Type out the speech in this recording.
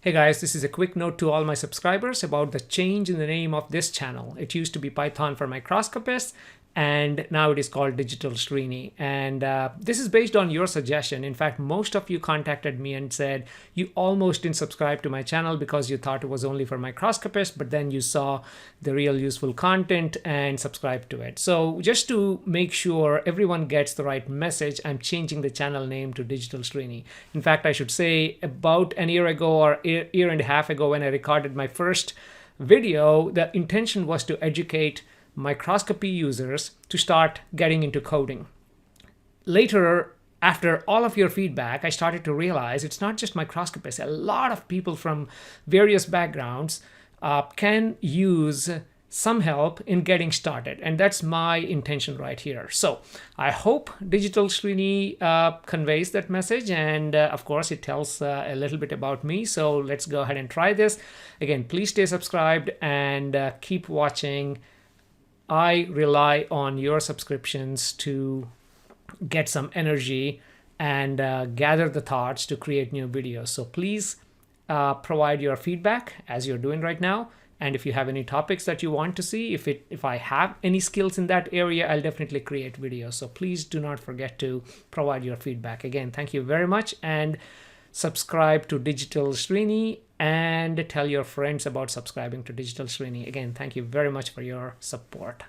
Hey guys, this is a quick note to all my subscribers about the change in the name of this channel. It used to be Python for Microscopists, and now it is called Digital Srini. And this is based on your suggestion. In fact, most of you contacted me and said you almost didn't subscribe to my channel because you thought it was only for microscopists, but then you saw the real useful content and subscribed to it. So just to make sure everyone gets the right message, I'm changing the channel name to Digital Srini. In fact, I should say about an year ago or year and a half ago when I recorded my first video, the intention was to educate microscopy users to start getting into coding. Later, after all of your feedback, I started to realize it's not just microscopists. A lot of people from various backgrounds can use some help in getting started, and that's my intention right here. So I hope Digital Srini conveys that message, and of course it tells a little bit about me. So let's go ahead and try this. Again, please stay subscribed and keep watching. I rely on your subscriptions to get some energy and gather the thoughts to create new videos. So please provide your feedback as you're doing right now. And if you have any topics that you want to see, if I have any skills in that area, I'll definitely create videos. So please do not forget to provide your feedback. Again, thank you very much, and subscribe to Digital Srini and tell your friends about subscribing to Digital Srini. Again, thank you very much for your support.